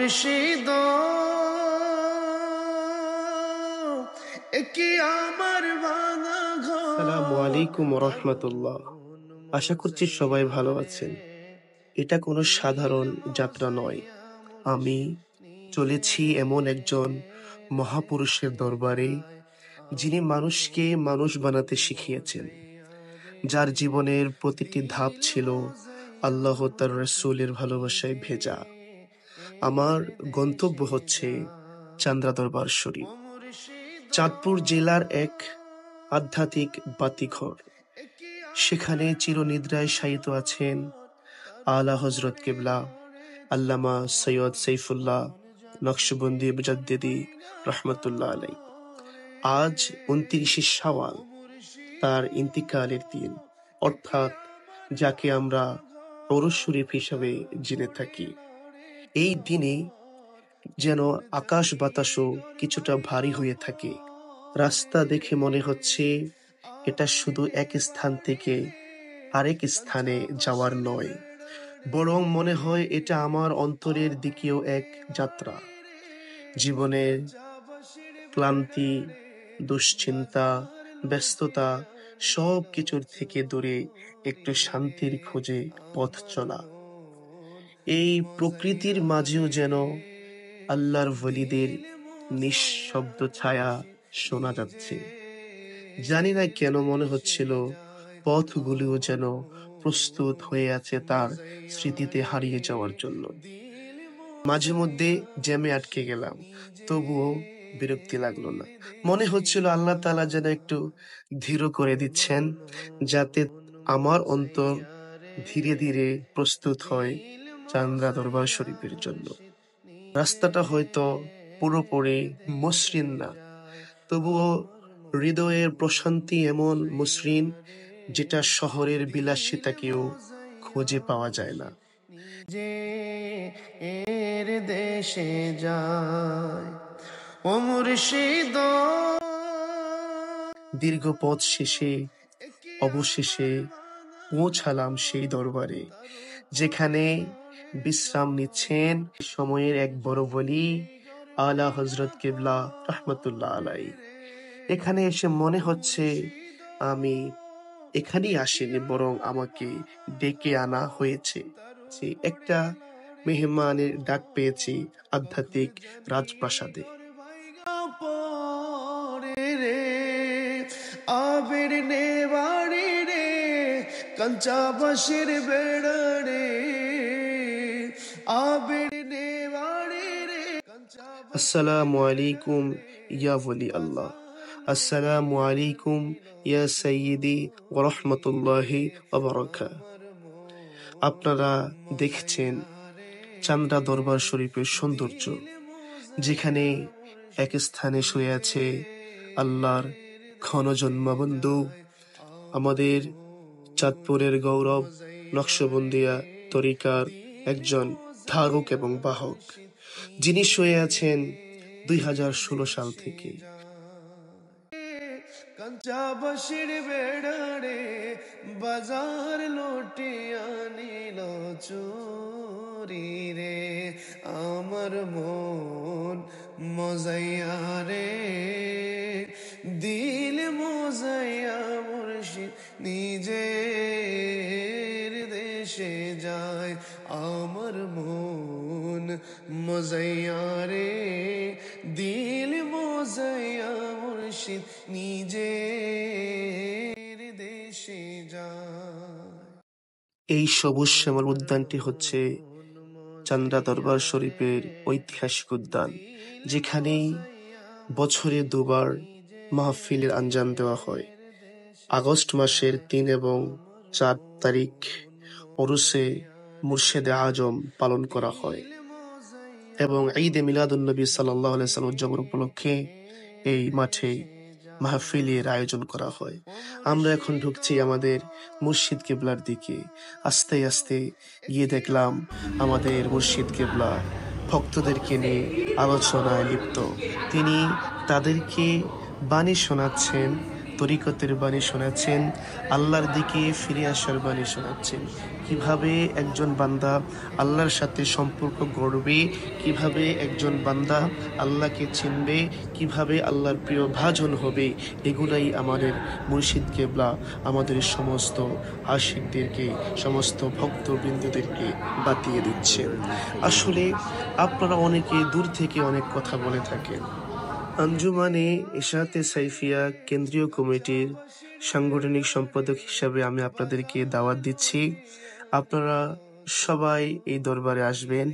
মুর্শিদ কি আমার ভাঙা ঘর। আসসালামু আলাইকুম ওয়া রাহমাতুল্লাহ। আশা করছি সবাই ভালো আছেন। এটা কোনো সাধারণ যাত্রা নয়। আমি চলেছি এমন একজন মহাপুরুষের দরবারে, যিনি মানুষকে মানুষ বানাতে শিখিয়েছেন, যার জীবনের প্রতিটি ধাপ ছিল আল্লাহ তার রাসূলের ভালোবাসায় ভেজা। আমার গন্তব্য হচ্ছে চান্দ্রা দরবার শরীফ, চাঁদপুর জেলার এক আধ্যাত্মিক বাতিঘর। সেখানে চিরনিদ্রায় শায়িত আছেন আলা হযরত কিবলা আল্লামা সৈয়দ সাইফুল্লাহ নকশবন্দি মুজাদ্দিদি রহমতুল্লাহ আলাই। আজ ২৯শে শাওয়াল, তার ইন্তিকালের দিন, অর্থাৎ যাকে আমরা ওরস শরীফ হিসাবে জেনে থাকি। এই দিনে যেন আকাশ বাতাসও কিছুটা ভারী হয়ে থাকে। রাস্তা দেখে মনে হচ্ছে এটা শুধু এক স্থান থেকে আরেক স্থানে যাওয়ার নয়, বরং মনে হয় এটা আমার অন্তরের দিকেও এক যাত্রা। জীবনের ক্লান্তি, দুশ্চিন্তা, ব্যস্ততা সব কিছুর থেকে দূরে একটু শান্তির খোঁজে পথ চলা। এই প্রকৃতির মাঝেও যেন আল্লাহর ওয়ালিদের নিঃশব্দ ছায়া শোনা যাচ্ছে। জানি না কেন মনে হচ্ছিল পথগুলিও যেন প্রস্তুত হয়ে আছে তার স্মৃতিতে হারিয়ে যাওয়ার জন্য। মাঝে মধ্যে জ্যামে আটকে গেলাম, তবুও বিরক্তি লাগলো না। মনে হচ্ছিল আল্লাহ তাআলা যেন একটু ধীর করে দিচ্ছেন, যাতে আমার অন্তর ধীরে ধীরে প্রস্তুত হয় চান্দ্রা দরবার শরীফের জন্য। রাস্তাটা হয়তো পুরোপুরি মসৃণ না, তবুও হৃদয়ের প্রশান্তি এমন মসৃণ, যেটা শহরের বিলাসিতাকেও খুঁজে পাওয়া যায় না। যে এর দেশে যায় ও মুর্শিদ। দীর্ঘ পথ শেষে অবশেষে পৌঁছালাম সেই দরবারে, যেখানে বিশ্রাম নিচ্ছেন সময়ের এক বড় ওলি আলা হযরত কিবলা রহমতুল্লাহ আলাই। এখানে এসে মনে হচ্ছে আমি এখানেই আসিনি, বরং আমাকে ডেকে আনা হয়েছে। একটা মেহমানের ডাক পেয়েছি আধ্যাত্মিক রাজপ্রাসাদে। আবির নেবাড়ি রে কাঞ্চা বাঁশের বেড়া রে, আবির নেবাড়ি রে। আসসালামু আলাইকুম ইয়া ওয়ালি আল্লাহ, আসসালামু আলাইকুম ইয়া সাইয়্যিদি ওয়া রাহমাতুল্লাহি ওয়া বারাকাতুহু। আপনারা দেখছেন চান্দ্রা দরবার শরীফের সৌন্দর্য, যেখানে এক স্থানে শুয়ে আছে আল্লাহর ঘন জন্মবন্ধু, আমাদের চাঁদপুরের গৌরব নকশবন্দিয়া তরিকার একজন ধারক এবং বাহক, যিনি শুয়ে আছেন ২০১৬ সাল থেকে। কাঞ্চা বাঁশের বেড়া রে বাজার লুটিয়া নিল চুরি রে, আমার মন মজাইয়া রে দিল মজাইয়া মুর্শিদ নিজের দেশে যায়। আমার মন মজাইয়া রে দিল মজাইয়া মুর্শিদ নিজের দেশে যায়। এই সবুজ শ্যামল উদ্যানটি হচ্ছে চান্দ্রা দরবার শরীফের ঐতিহাসিক উদ্যান, যেখানে বছরে দুবার মাহফিলের আঞ্জাম দেওয়া হয়। আগস্ট মাসের ৩ এবং ৪ তারিখ ওরসে মুর্শেদে আজম পালন করা হয়, এবং ঈদে মিলাদুন্নবী সাল্লাল্লাহু আলাইহি ওয়াসাল্লাম উদযাপন উপলক্ষে এই মাঠে মাহফিলের আয়োজন করা হয়। আমরা এখন ঢুকছি আমাদের মুর্শিদ কিবলার দিকে। আস্তে আস্তে গিয়ে দেখলাম আমাদের মুর্শিদ কিবলা ভক্তদেরকে নিয়ে আলোচনায় লিপ্ত। তিনি তাদেরকে বাণী শোনাচ্ছেন তরিকতের বাণী শোনাচ্ছেন, আল্লাহর দিকে ফিরে আসার বাণী শোনাচ্ছেন। কিভাবে একজন বান্দা আল্লাহর সাথে সম্পর্ক গড়বে, কিভাবে একজন বান্দা আল্লাহকে চিনবে, কিভাবে আল্লাহর প্রিয় ভাজন হবে, এগুলাই আমাদের মুর্শিদ কেবলা আমাদের সমস্ত আশিকদেরকে, সমস্ত ভক্তবৃন্দদেরকে বাতিয়ে দিচ্ছেন। আসলে আপনারা অনেকে দূর থেকে অনেক কথা বলে থাকেন। আঞ্জুমানে ইশাআতে সাইফিয়া কেন্দ্রীয় কমিটির সাংগঠনিক সম্পাদক হিসাবে আমি আপনাদেরকে দাওয়াত দিচ্ছি। আপনারা সবাই এই দরবারে আসবেন,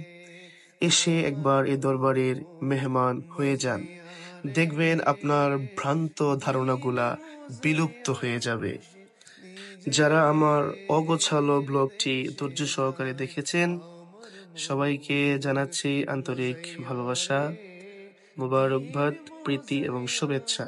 এসে একবার এই দরবারের মেহমান হয়ে যান। দেখবেন আপনার ভ্রান্ত ধারণাগুলা বিলুপ্ত হয়ে যাবে। যারা আমার অগোছালো ব্লগটি ধৈর্য সহকারে দেখেছেন, সবাইকে জানাচ্ছি আন্তরিক ভালোবাসা, মোবারকবাদ, প্রীতি এবং শুভেচ্ছা।